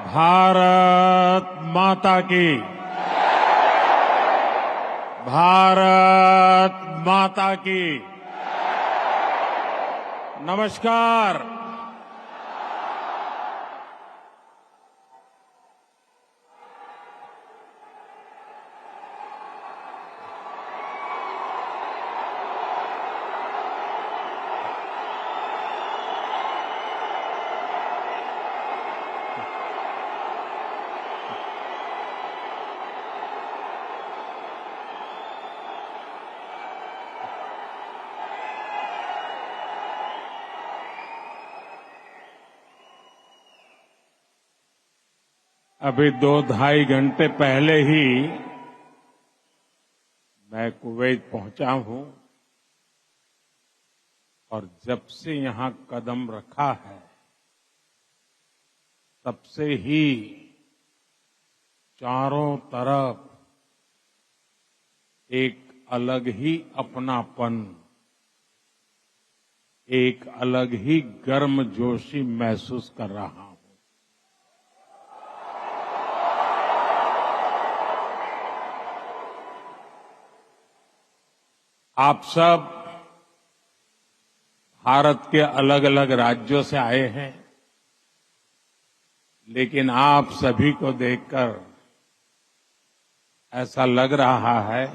भारत माता की। भारत माता की। नमस्कार। अभी 2-2.5 घंटे पहले ही मैं कुवैत पहुंचा हूं और जब से यहां कदम रखा है तब से ही चारों तरफ एक अलग ही अपनापन, एक अलग ही गर्मजोशी महसूस कर रहा हूं। आप सब भारत के अलग अलग राज्यों से आए हैं, लेकिन आप सभी को देखकर ऐसा लग रहा है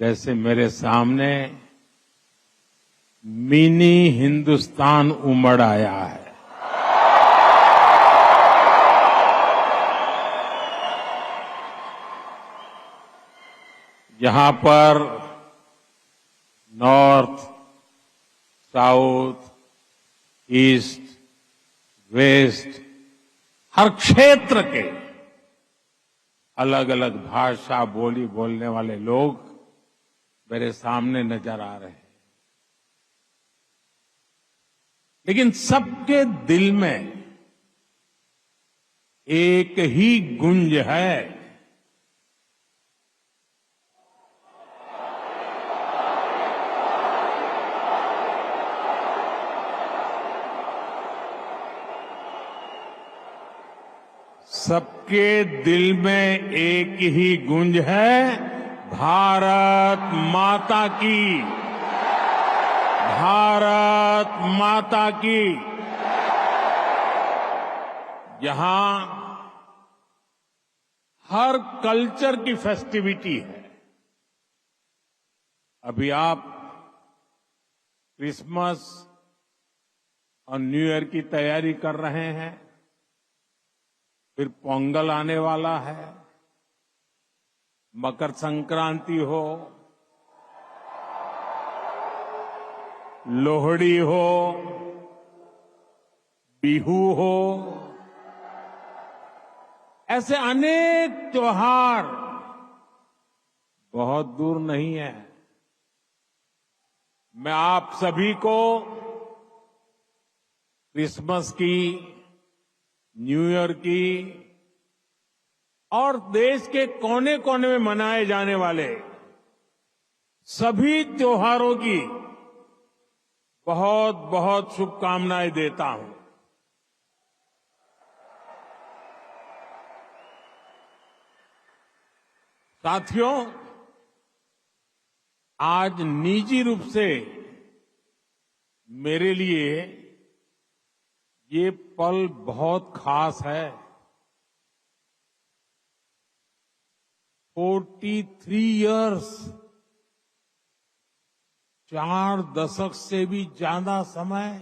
जैसे मेरे सामने मिनी हिंदुस्तान उमड़ आया है। यहां पर नॉर्थ, साउथ, ईस्ट, वेस्ट, हर क्षेत्र के अलग अलग भाषा बोली बोलने वाले लोग मेरे सामने नजर आ रहे हैं, लेकिन सबके दिल में एक ही गुंज है। सबके दिल में एक ही गूंज है, भारत माता की। भारत माता की। यहां हर कल्चर की फेस्टिविटी है। अभी आप क्रिसमस और न्यू ईयर की तैयारी कर रहे हैं, फिर पोंगल आने वाला है, मकर संक्रांति हो, लोहड़ी हो, बिहू हो, ऐसे अनेक त्योहार बहुत दूर नहीं है। मैं आप सभी को क्रिसमस की, न्यू ईयर की और देश के कोने कोने में मनाए जाने वाले सभी त्योहारों की बहुत बहुत शुभकामनाएं देता हूं। साथियों, आज निजी रूप से मेरे लिए ये पल बहुत खास है। 43 इयर्स, 4 दशक से भी ज्यादा समय,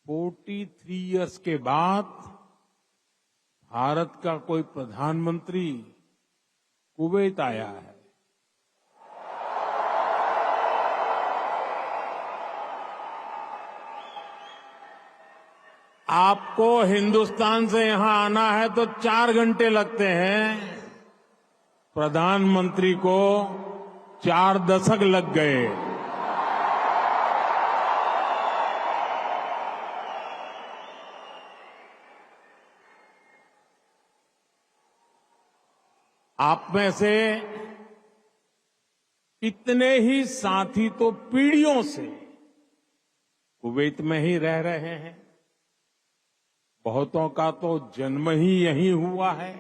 43 इयर्स के बाद भारत का कोई प्रधानमंत्री कुवैत आया है। आपको हिंदुस्तान से यहां आना है तो 4 घंटे लगते हैं, प्रधानमंत्री को 4 दशक लग गए। आप में से इतने ही साथी तो पीढ़ियों से कुवैत में ही रह रहे हैं। बहुतों का तो जन्म ही यहीं हुआ है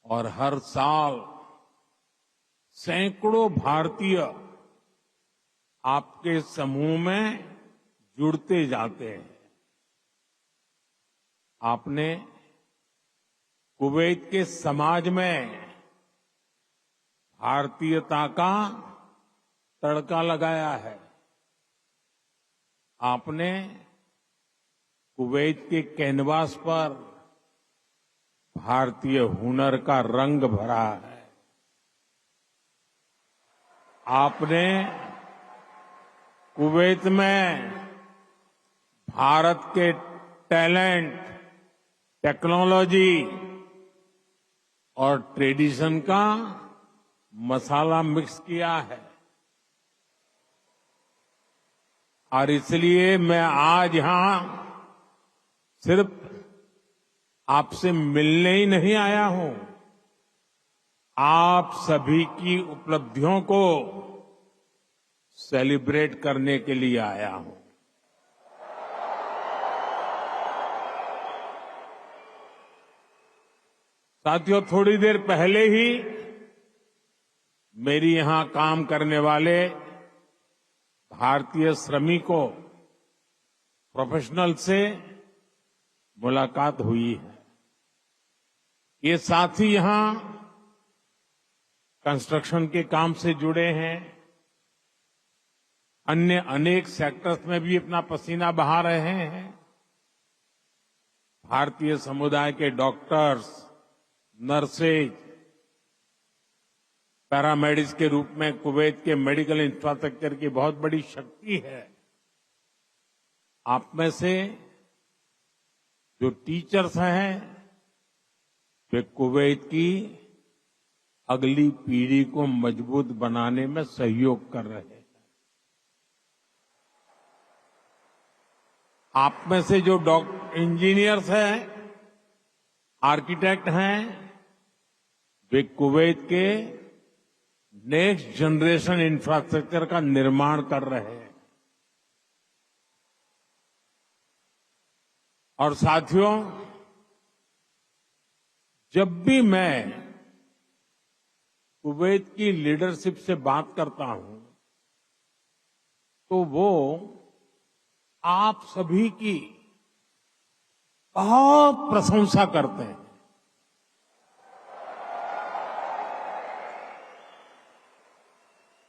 और हर साल सैकड़ों भारतीय आपके समूह में जुड़ते जाते हैं। आपने कुवैत के समाज में भारतीयता का तड़का लगाया है। आपने कुवैत के कैनवास पर भारतीय हुनर का रंग भरा है। आपने कुवैत में भारत के टैलेंट, टेक्नोलॉजी और ट्रेडिशन का मसाला मिक्स किया है। और इसलिए मैं आज यहां सिर्फ आपसे मिलने ही नहीं आया हूं, आप सभी की उपलब्धियों को सेलिब्रेट करने के लिए आया हूं। साथियों, थोड़ी देर पहले ही मेरी यहां काम करने वाले भारतीय श्रमिकों, प्रोफेशनल से मुलाकात हुई है। ये साथी यहां कंस्ट्रक्शन के काम से जुड़े हैं, अन्य अनेक सेक्टर्स में भी अपना पसीना बहा रहे हैं। भारतीय समुदाय के डॉक्टर्स, नर्सेज, पैरामेडिक्स के रूप में कुवैत के मेडिकल इंफ्रास्ट्रक्चर की बहुत बड़ी शक्ति है। आप में से जो टीचर्स हैं, वे कुवैत की अगली पीढ़ी को मजबूत बनाने में सहयोग कर रहे हैं। आप में से जो इंजीनियर्स हैं, आर्किटेक्ट हैं, वे कुवैत के नेक्स्ट जनरेशन इंफ्रास्ट्रक्चर का निर्माण कर रहे हैं। और साथियों, जब भी मैं कुवैत की लीडरशिप से बात करता हूं, तो वो आप सभी की बहुत प्रशंसा करते हैं।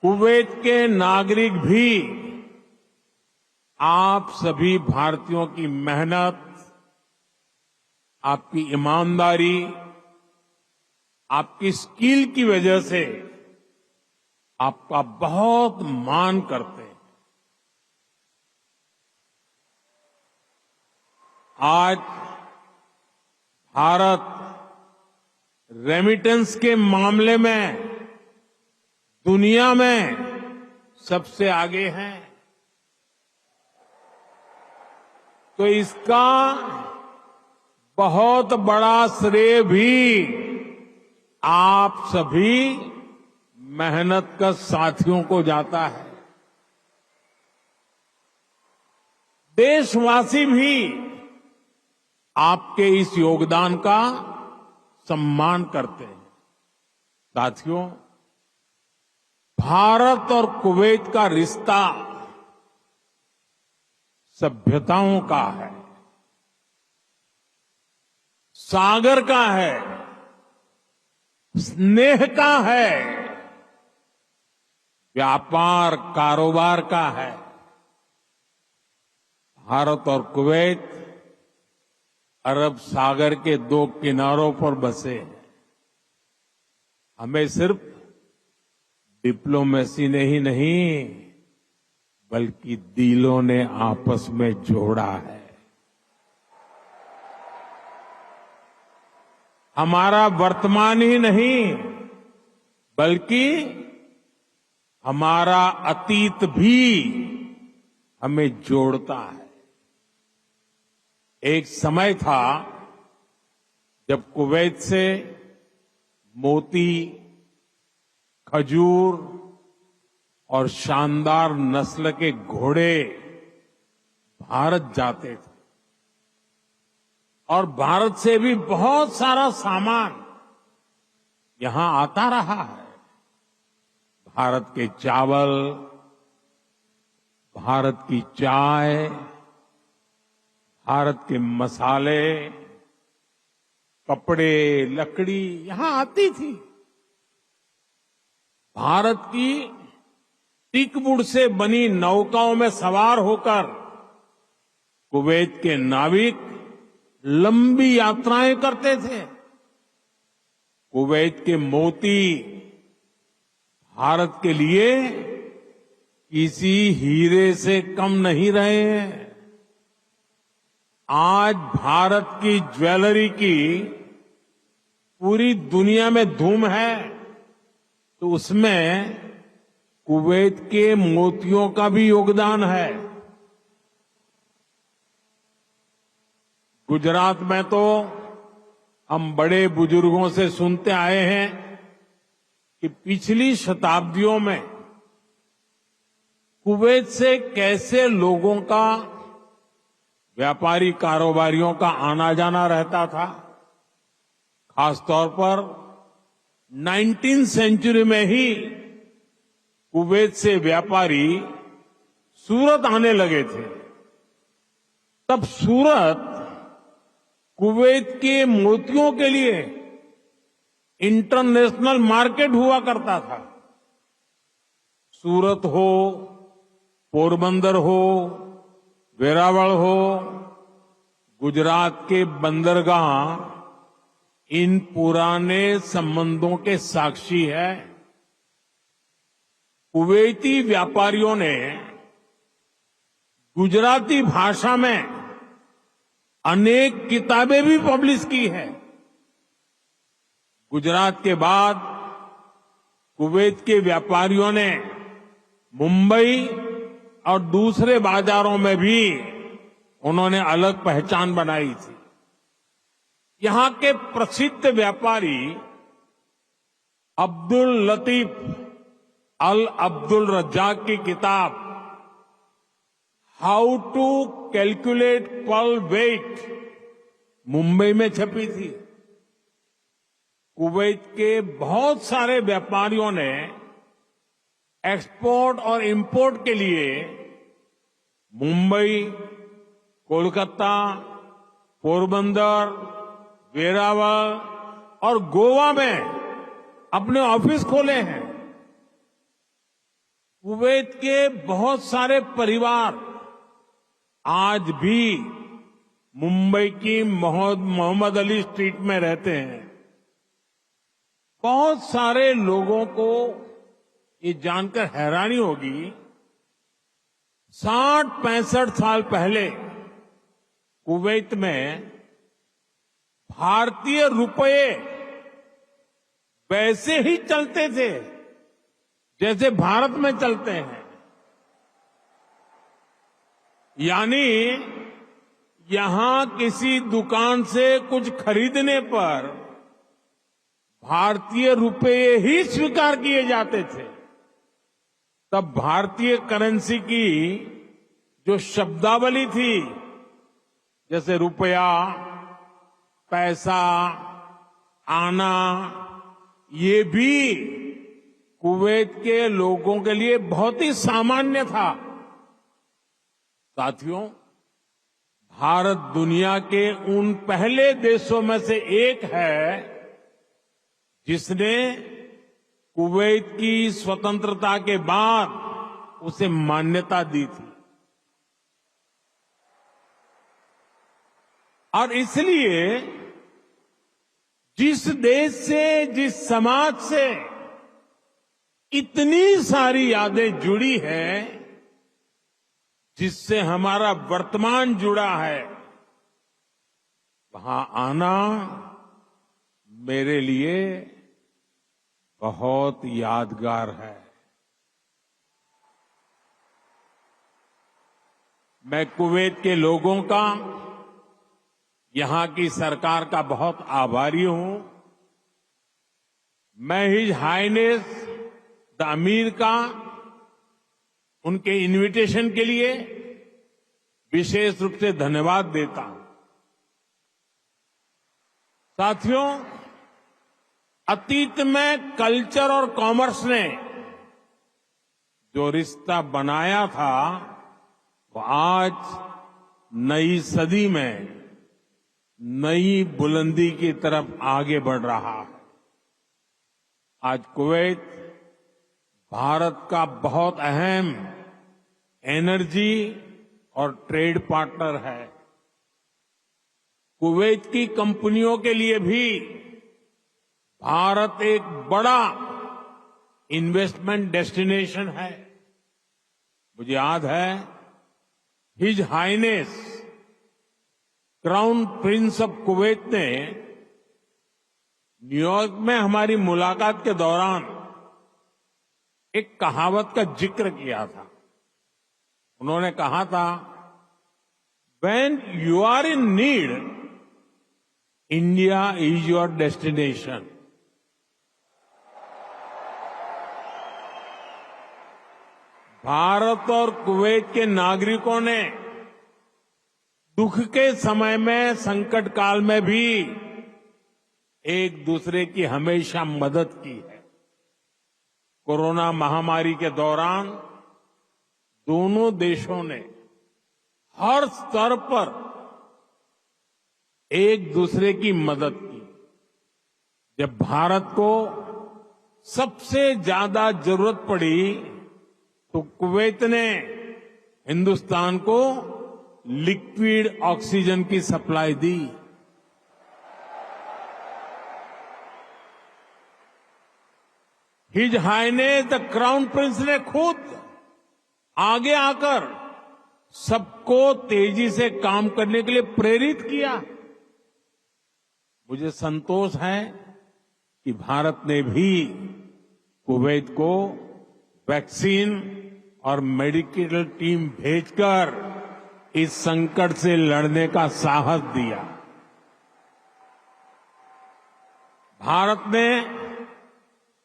कुवैत के नागरिक भी आप सभी भारतीयों की मेहनत, आपकी ईमानदारी, आपकी स्किल की वजह से आपका बहुत मान करते हैं। आज भारत रेमिटेंस के मामले में दुनिया में सबसे आगे है। तो इसका बहुत बड़ा श्रेय भी आप सभी मेहनत कर साथियों को जाता है। देशवासी भी आपके इस योगदान का सम्मान करते हैं। साथियों, भारत और कुवैत का रिश्ता सभ्यताओं का है, सागर का है, स्नेह का है, व्यापार कारोबार का है। भारत और कुवैत अरब सागर के दो किनारों पर बसे हैं। हमें सिर्फ डिप्लोमेसी ने ही नहीं, बल्कि दिलों ने आपस में जोड़ा है। हमारा वर्तमान ही नहीं, बल्कि हमारा अतीत भी हमें जोड़ता है। एक समय था जब कुवैत से मोती, खजूर और शानदार नस्ल के घोड़े भारत जाते थे। और भारत से भी बहुत सारा सामान यहां आता रहा है। भारत के चावल, भारत की चाय, भारत के मसाले, कपड़े, लकड़ी यहां आती थी। भारत की टीकवुड से बनी नौकाओं में सवार होकर कुवैत के नाविक लंबी यात्राएं करते थे। कुवैत के मोती भारत के लिए किसी हीरे से कम नहीं रहे हैं। आज भारत की ज्वेलरी की पूरी दुनिया में धूम है, तो उसमें कुवैत के मोतियों का भी योगदान है। गुजरात में तो हम बड़े बुजुर्गों से सुनते आए हैं कि पिछली शताब्दियों में कुवैत से कैसे लोगों का, व्यापारी कारोबारियों का आना जाना रहता था। खासतौर पर 19वीं सेंचुरी में ही कुवैत से व्यापारी सूरत आने लगे थे। तब सूरत कुवैत के मोतियों के लिए इंटरनेशनल मार्केट हुआ करता था। सूरत हो, पोरबंदर हो, वेरावल हो, गुजरात के बंदरगाह इन पुराने संबंधों के साक्षी है। कुवैती व्यापारियों ने गुजराती भाषा में अनेक किताबें भी पब्लिश की है। गुजरात के बाद कुवैत के व्यापारियों ने मुंबई और दूसरे बाजारों में भी उन्होंने अलग पहचान बनाई थी। यहां के प्रसिद्ध व्यापारी अब्दुल लतीफ अल अब्दुल रज्जाक की किताब how to calculate pearl weight Mumbai में छपी थी। कुवैत के बहुत सारे व्यापारियों ने एक्सपोर्ट और इंपोर्ट के लिए मुंबई, कोलकाता, पोरबंदर, वेरावल और गोवा में अपने ऑफिस खोले हैं। कुवैत के बहुत सारे परिवार आज भी मुंबई की मोहम्मद अली स्ट्रीट में रहते हैं। बहुत सारे लोगों को ये जानकर हैरानी होगी, 60-65 साल पहले कुवैत में भारतीय रुपये वैसे ही चलते थे जैसे भारत में चलते हैं। यानी यहां किसी दुकान से कुछ खरीदने पर भारतीय रुपये ही स्वीकार किए जाते थे। तब भारतीय करेंसी की जो शब्दावली थी, जैसे रुपया, पैसा, आना, ये भी कुवैत के लोगों के लिए बहुत ही सामान्य था। साथियों, भारत दुनिया के उन पहले देशों में से एक है जिसने कुवैत की स्वतंत्रता के बाद उसे मान्यता दी थी। और इसलिए जिस देश से, जिस समाज से इतनी सारी यादें जुड़ी हैं, जिससे हमारा वर्तमान जुड़ा है, वहां आना मेरे लिए बहुत यादगार है। मैं कुवैत के लोगों का, यहां की सरकार का बहुत आभारी हूं। मैं हिज हाइनेस द अमीर का उनके इनविटेशन के लिए विशेष रूप से धन्यवाद देता हूं। साथियों, अतीत में कल्चर और कॉमर्स ने जो रिश्ता बनाया था, वो आज नई सदी में नई बुलंदी की तरफ आगे बढ़ रहा है। आज कुवैत भारत का बहुत अहम एनर्जी और ट्रेड पार्टनर है। कुवैत की कंपनियों के लिए भी भारत एक बड़ा इन्वेस्टमेंट डेस्टिनेशन है। मुझे याद है, his highness crown prince of Kuwait ने न्यूयॉर्क में हमारी मुलाकात के दौरान एक कहावत का जिक्र किया था। उन्होंने कहा था, "When you are in need, India is your destination." Bharat और कुवैत के नागरिकों ने दुख के समय में, संकट काल में भी एक दूसरे की हमेशा मदद की है। कोरोना महामारी के दौरान दोनों देशों ने हर स्तर पर एक दूसरे की मदद की। जब भारत को सबसे ज्यादा जरूरत पड़ी, तो कुवैत ने हिंदुस्तान को लिक्विड ऑक्सीजन की सप्लाई दी। His highness the crown prince ने खुद आगे आकर सबको तेजी से काम करने के लिए प्रेरित किया। मुझे संतोष है कि भारत ने भी कुवैत को वैक्सीन और मेडिकल टीम भेजकर इस संकट से लड़ने का साहस दिया। भारत ने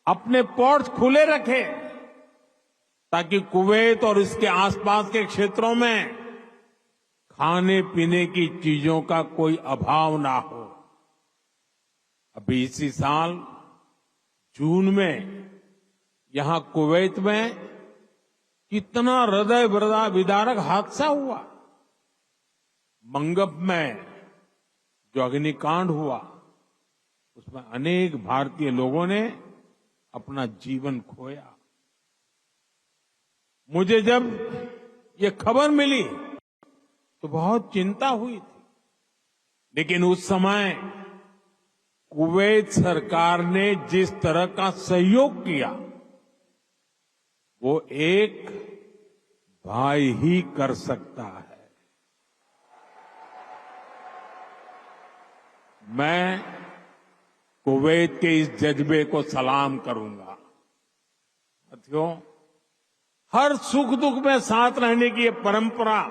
अपने पोर्ट्स खुले रखे ताकि कुवैत और इसके आसपास के क्षेत्रों में खाने पीने की चीजों का कोई अभाव ना हो। अभी इसी साल जून में यहां कुवैत में कितना हृदय विदारक हादसा हुआ। मंगब में जो अग्निकांड हुआ, उसमें अनेक भारतीय लोगों ने अपना जीवन खोया। मुझे जब ये खबर मिली तो बहुत चिंता हुई थी, लेकिन उस समय कुवैत सरकार ने जिस तरह का सहयोग किया, वो एक भाई ही कर सकता है। मैं कुवैत के इस जज्बे को सलाम करूंगा। साथियों, हर सुख दुख में साथ रहने की ये परंपरा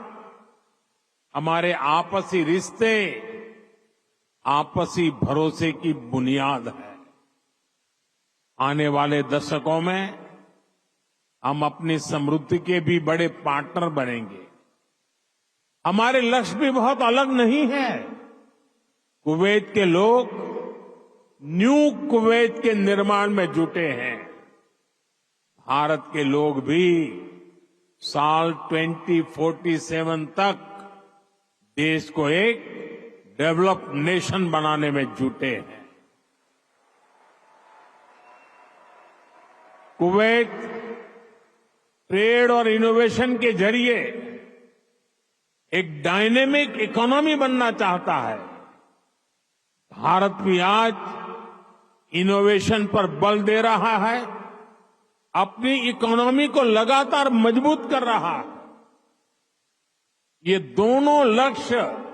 हमारे आपसी रिश्ते, आपसी भरोसे की बुनियाद है। आने वाले दशकों में हम अपनी समृद्धि के भी बड़े पार्टनर बनेंगे। हमारे लक्ष्य भी बहुत अलग नहीं है। कुवैत के लोग न्यू कुवैत के निर्माण में जुटे हैं। भारत के लोग भी साल 2047 तक देश को एक डेवलप्ड नेशन बनाने में जुटे हैं। कुवैत ट्रेड और इनोवेशन के जरिए एक डायनेमिक इकोनॉमी बनना चाहता है। भारत भी आज इनोवेशन पर बल दे रहा है, अपनी इकोनॉमी को लगातार मजबूत कर रहा है। ये दोनों लक्ष्य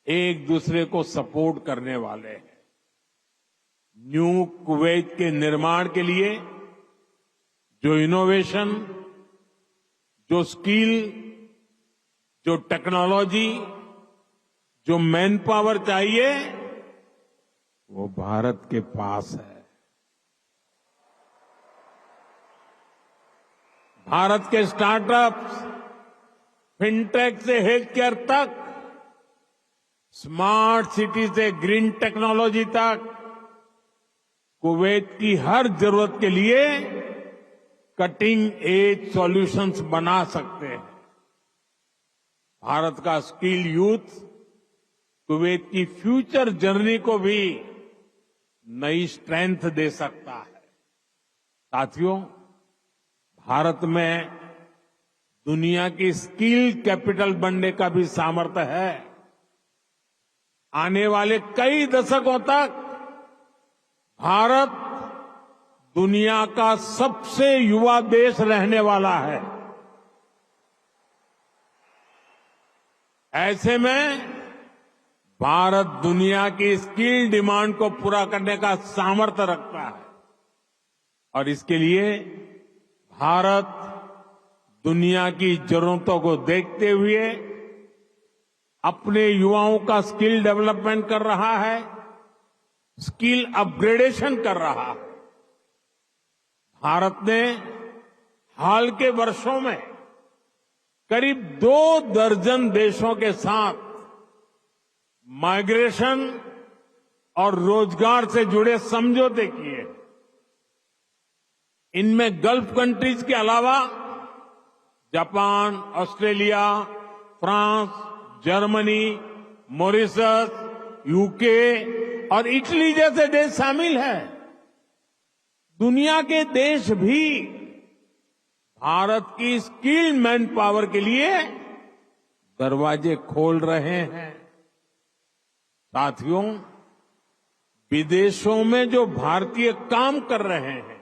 एक दूसरे को सपोर्ट करने वाले हैं। न्यू कुवैत के निर्माण के लिए जो इनोवेशन, जो स्किल, जो टेक्नोलॉजी, जो मैन पावर चाहिए, वो भारत के पास है। भारत के स्टार्टअप्स, फिनटेक से हेल्थ केयर तक स्मार्ट सिटी से ग्रीन टेक्नोलॉजी तक कुवैत की हर जरूरत के लिए कटिंग एज सॉल्यूशंस बना सकते हैं। भारत का स्किल यूथ कुवैत की फ्यूचर जर्नी को भी नई स्ट्रेंथ दे सकता है। साथियों, भारत में दुनिया की स्किल कैपिटल बनने का भी सामर्थ्य है। आने वाले कई दशकों तक भारत दुनिया का सबसे युवा देश रहने वाला है। ऐसे में भारत दुनिया की स्किल डिमांड को पूरा करने का सामर्थ्य रखता है और इसके लिए भारत दुनिया की जरूरतों को देखते हुए अपने युवाओं का स्किल डेवलपमेंट कर रहा है, स्किल अपग्रेडेशन कर रहा है। भारत ने हाल के वर्षों में करीब 2 दर्जन देशों के साथ माइग्रेशन और रोजगार से जुड़े समझौते किए। इनमें गल्फ कंट्रीज के अलावा Japan, Australia, France, Germany, Mauritius, UK और इटली जैसे देश शामिल हैं। दुनिया के देश भी भारत की स्किल मैन पावर के लिए दरवाजे खोल रहे हैं। साथियों, विदेशों में जो भारतीय काम कर रहे हैं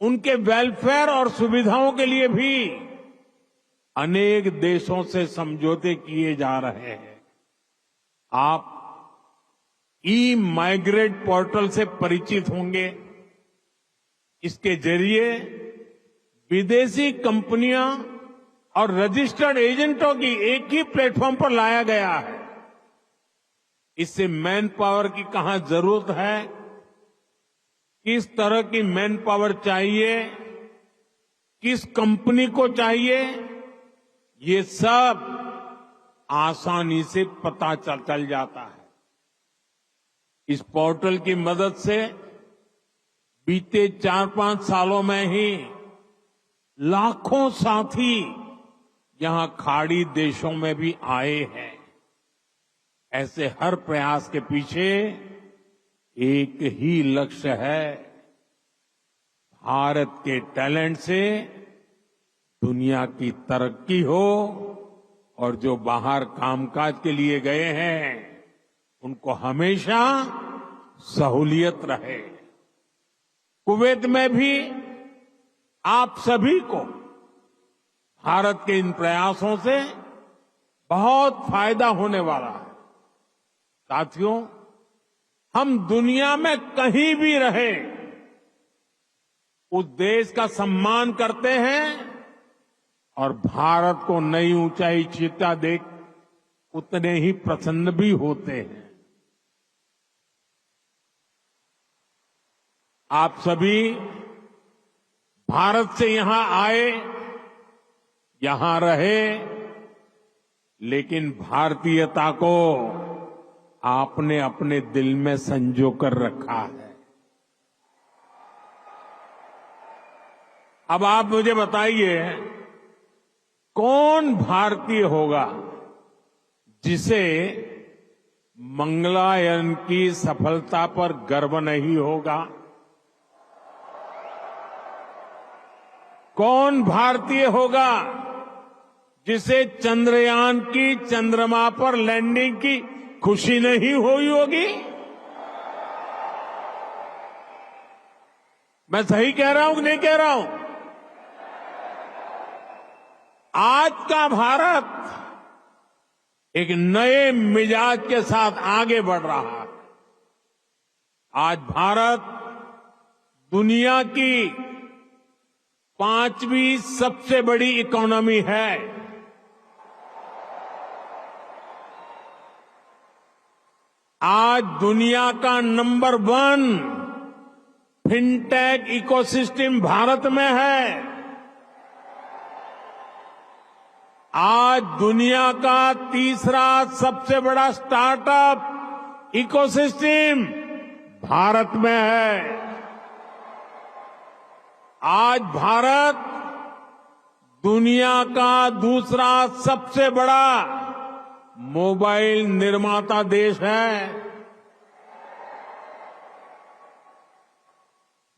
उनके वेलफेयर और सुविधाओं के लिए भी अनेक देशों से समझौते किए जा रहे हैं। आप ई माइग्रेट पोर्टल से परिचित होंगे। इसके जरिए विदेशी कंपनियां और रजिस्टर्ड एजेंटों की एक ही प्लेटफॉर्म पर लाया गया है। इससे मैन पावर की कहां जरूरत है, किस तरह की मैन पावर चाहिए, किस कंपनी को चाहिए, ये सब आसानी से पता चल जाता है। इस पोर्टल की मदद से बीते 4-5 सालों में ही लाखों साथी यहां खाड़ी देशों में भी आए हैं। ऐसे हर प्रयास के पीछे एक ही लक्ष्य है, भारत के टैलेंट से दुनिया की तरक्की हो और जो बाहर कामकाज के लिए गए हैं उनको हमेशा सहूलियत रहे। कुवैत में भी आप सभी को भारत के इन प्रयासों से बहुत फायदा होने वाला है। साथियों, हम दुनिया में कहीं भी रहे उस देश का सम्मान करते हैं और भारत को नई ऊंचाई छूता देख उतने ही प्रसन्न भी होते हैं। आप सभी भारत से यहां आए, यहां रहे, लेकिन भारतीयता को आपने अपने दिल में संजो कर रखा है। अब आप मुझे बताइए, कौन भारतीय होगा जिसे मंगलायन की सफलता पर गर्व नहीं होगा? कौन भारतीय होगा जिसे चंद्रयान की चंद्रमा पर लैंडिंग की खुशी नहीं हुई होगी? मैं सही कह रहा हूं कि नहीं कह रहा हूं? आज का भारत एक नए मिजाज के साथ आगे बढ़ रहा है। आज भारत दुनिया की 5वीं सबसे बड़ी इकोनॉमी है। आज दुनिया का नंबर 1 फिनटेक इकोसिस्टम भारत में है। आज दुनिया का तीसरा सबसे बड़ा स्टार्टअप इकोसिस्टम भारत में है। आज भारत दुनिया का दूसरा सबसे बड़ा मोबाइल निर्माता देश है।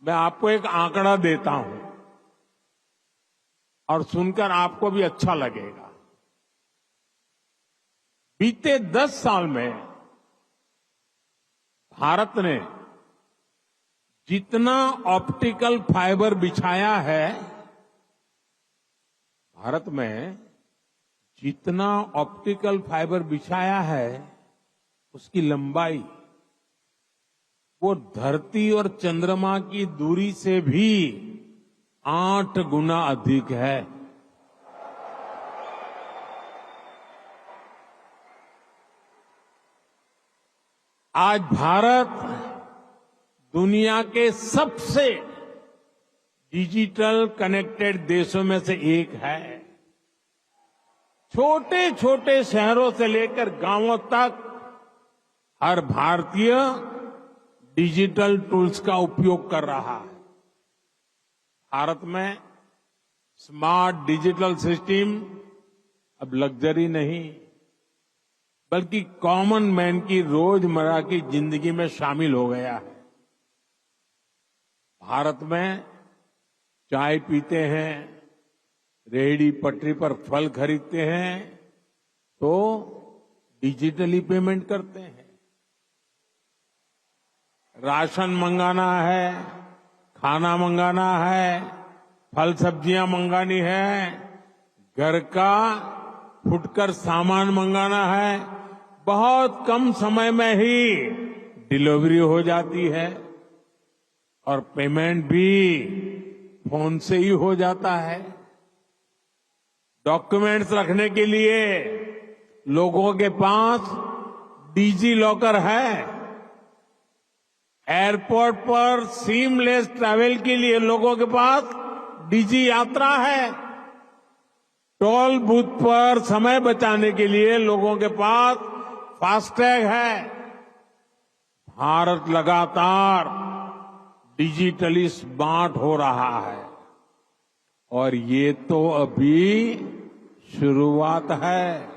मैं आपको एक आंकड़ा देता हूं और सुनकर आपको भी अच्छा लगेगा। बीते 10 साल में भारत ने जितना ऑप्टिकल फाइबर बिछाया है, भारत में जितना ऑप्टिकल फाइबर बिछाया है, उसकी लंबाई वो धरती और चंद्रमा की दूरी से भी 8 गुना अधिक है। आज भारत दुनिया के सबसे डिजिटल कनेक्टेड देशों में से एक है। छोटे छोटे शहरों से लेकर गांवों तक हर भारतीय डिजिटल टूल्स का उपयोग कर रहा है। भारत में स्मार्ट डिजिटल सिस्टम अब लग्जरी नहीं, बल्कि कॉमन मैन की रोजमर्रा की जिंदगी में शामिल हो गया है। भारत में चाय पीते हैं, रेहड़ी पटरी पर फल खरीदते हैं तो डिजिटली पेमेंट करते हैं। राशन मंगाना है, खाना मंगाना है, फल सब्जियां मंगानी है, घर का फुटकर सामान मंगाना है, बहुत कम समय में ही डिलीवरी हो जाती है और पेमेंट भी फोन से ही हो जाता है। डॉक्यूमेंट्स रखने के लिए लोगों के पास डिजी लॉकर है। एयरपोर्ट पर सीमलेस ट्रैवल के लिए लोगों के पास डिजी यात्रा है। टोल बूथ पर समय बचाने के लिए लोगों के पास फास्टैग है। भारत लगातार डिजिटली स्मार्ट हो रहा है और ये तो अभी शुरुआत है।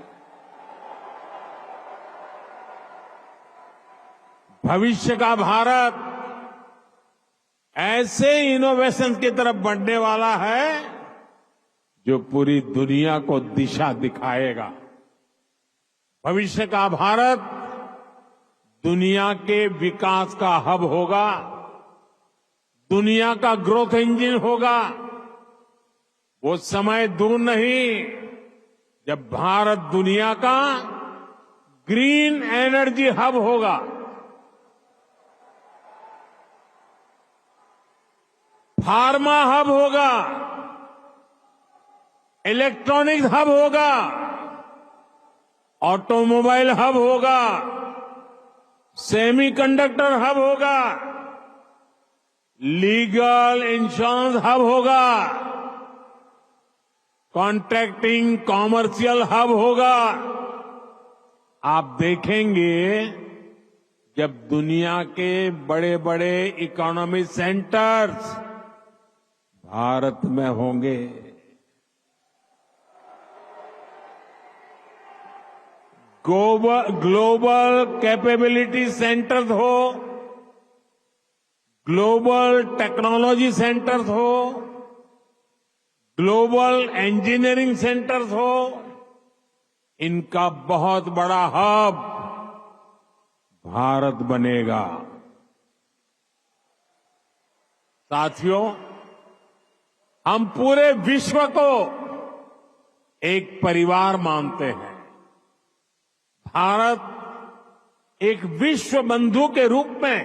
भविष्य का भारत ऐसे इनोवेशन की तरफ बढ़ने वाला है जो पूरी दुनिया को दिशा दिखाएगा। भविष्य का भारत दुनिया के विकास का हब होगा, दुनिया का ग्रोथ इंजन होगा। वो समय दूर नहीं जब भारत दुनिया का ग्रीन एनर्जी हब होगा। फार्मा हब होगा, इलेक्ट्रॉनिक्स हब होगा, ऑटोमोबाइल हब होगा, सेमीकंडक्टर हब होगा, लीगल इंश्योरेंस हब होगा, कॉन्ट्रैक्टिंग कॉमर्शियल हब होगा। आप देखेंगे जब दुनिया के बड़े बड़े इकोनॉमी सेंटर्स भारत में होंगे। ग्लोबल कैपेबिलिटी सेंटर्स हो, ग्लोबल टेक्नोलॉजी सेंटर्स हो, ग्लोबल इंजीनियरिंग सेंटर्स हो, इनका बहुत बड़ा हब भारत बनेगा। साथियों, हम पूरे विश्व को एक परिवार मानते हैं। भारत एक विश्व बंधु के रूप में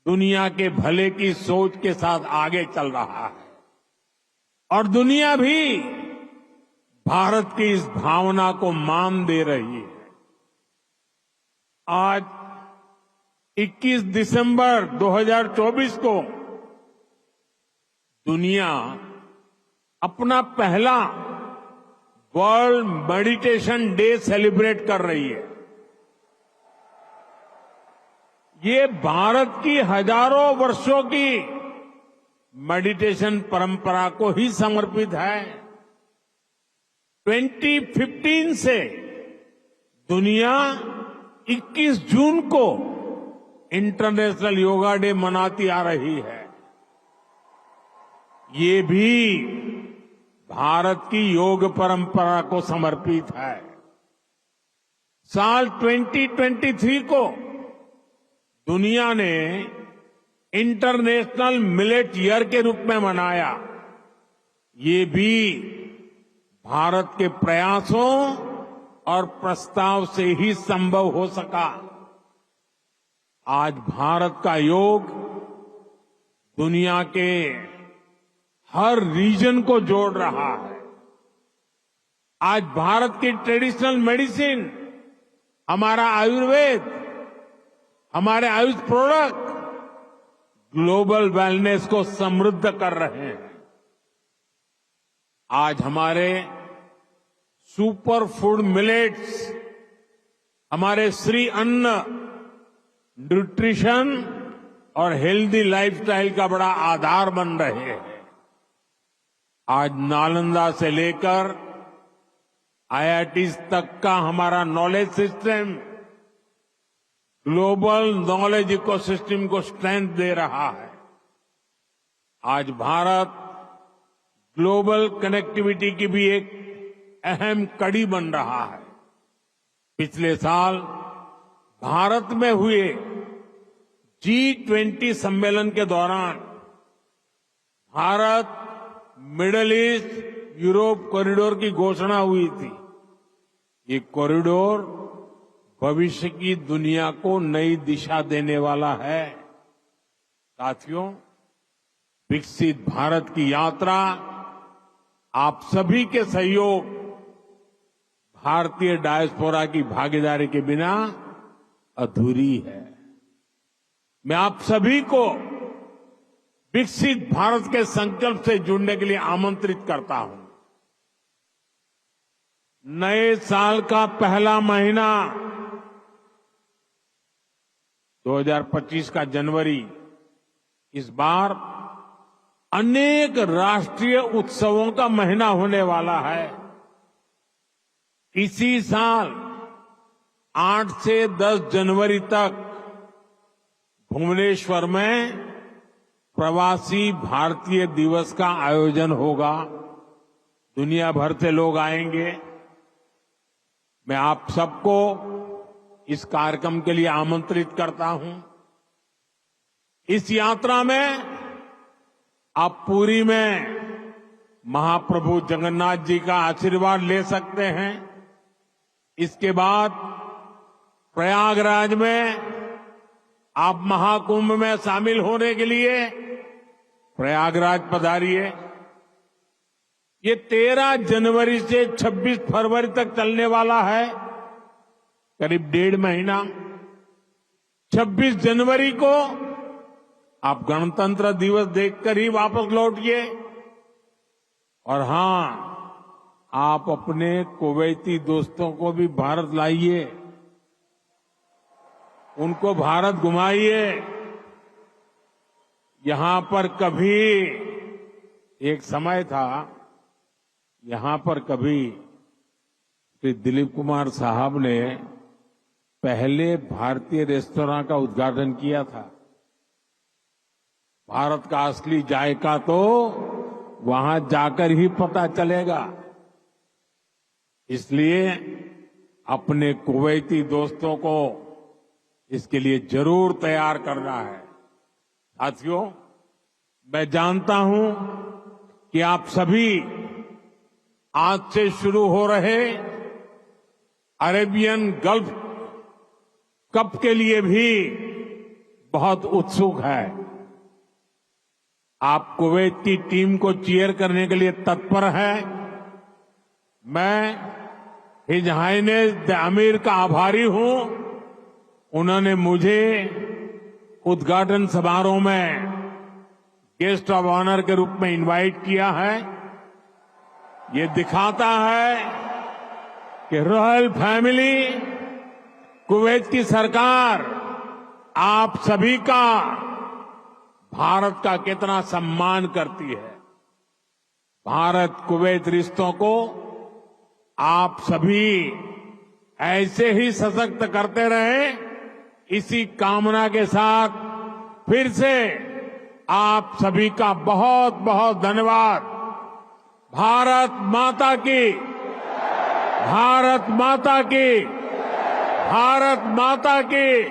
दुनिया के भले की सोच के साथ आगे चल रहा है और दुनिया भी भारत की इस भावना को मान दे रही है। आज 21 दिसंबर 2024 को दुनिया अपना पहला वर्ल्ड मेडिटेशन डे सेलिब्रेट कर रही है। ये भारत की हजारों वर्षों की मेडिटेशन परंपरा को ही समर्पित है। 2015 से दुनिया 21 जून को इंटरनेशनल योगा डे मनाती आ रही है। ये भी भारत की योग परंपरा को समर्पित है। साल 2023 को दुनिया ने इंटरनेशनल मिलेट ईयर के रूप में मनाया। ये भी भारत के प्रयासों और प्रस्ताव से ही संभव हो सका। आज भारत का योग दुनिया के हर रीजन को जोड़ रहा है। आज भारत की ट्रेडिशनल मेडिसिन, हमारा आयुर्वेद, हमारे आयुष प्रोडक्ट ग्लोबल वेलनेस को समृद्ध कर रहे हैं। आज हमारे सुपर फूड मिलेट्स, हमारे श्री अन्न, न्यूट्रिशन और हेल्दी लाइफस्टाइल का बड़ा आधार बन रहे हैं। आज नालंदा से लेकर आईआईटीज तक का हमारा knowledge system global knowledge ecosystem को स्ट्रेंथ दे रहा है। आज भारत ग्लोबल कनेक्टिविटी की भी एक अहम कड़ी बन रहा है। पिछले साल भारत में हुए G20 सम्मेलन के दौरान Bharat middle east Europe corridor की घोषणा हुई थी। ये कॉरिडोर भविष्य की दुनिया को नई दिशा देने वाला है। साथियों, विकसित भारत की यात्रा आप सभी के सहयोग, भारतीय डायस्पोरा की भागीदारी के बिना अधूरी है। मैं आप सभी को विकसित भारत के संकल्प से जुड़ने के लिए आमंत्रित करता हूं। नए साल का पहला महीना 2025 का जनवरी इस बार अनेक राष्ट्रीय उत्सवों का महीना होने वाला है। इसी साल 8 से 10 जनवरी तक भुवनेश्वर में प्रवासी भारतीय दिवस का आयोजन होगा। दुनिया भर से लोग आएंगे। मैं आप सबको इस कार्यक्रम के लिए आमंत्रित करता हूं। इस यात्रा में आप पुरी में महाप्रभु जगन्नाथ जी का आशीर्वाद ले सकते हैं। इसके बाद प्रयागराज में आप महाकुंभ में शामिल होने के लिए प्रयागराज पधारिए। ये 13 जनवरी से 26 फरवरी तक चलने वाला है, करीब 1.5 महीना। 26 जनवरी को आप गणतंत्र दिवस देखकर ही वापस लौटिए। और हां, आप अपने कुवैती दोस्तों को भी भारत लाइए, उनको भारत घुमाइए। यहां पर कभी एक समय था, यहां पर कभी श्री दिलीप कुमार साहब ने पहले भारतीय रेस्तरां का उद्घाटन किया था। भारत का असली जायका तो वहां जाकर ही पता चलेगा। इसलिए अपने कुवैती दोस्तों को इसके लिए जरूर तैयार करना है। साथियों, मैं जानता हूं कि आप सभी आज से शुरू हो रहे अरेबियन गल्फ कप के लिए भी बहुत उत्सुक है। आप कुवैत की टीम को चीयर करने के लिए तत्पर हैं। मैं हिज हाइनेस द अमीर का आभारी हूं। उन्होंने मुझे उद्घाटन समारोह में गेस्ट ऑफ ऑनर के रूप में इनवाइट किया है। ये दिखाता है कि रॉयल फैमिली, कुवैत की सरकार आप सभी का, भारत का कितना सम्मान करती है। भारत कुवैत रिश्तों को आप सभी ऐसे ही सशक्त करते रहे, इसी कामना के साथ फिर से आप सभी का बहुत बहुत धन्यवाद। भारत माता की, भारत माता की, भारत माता की।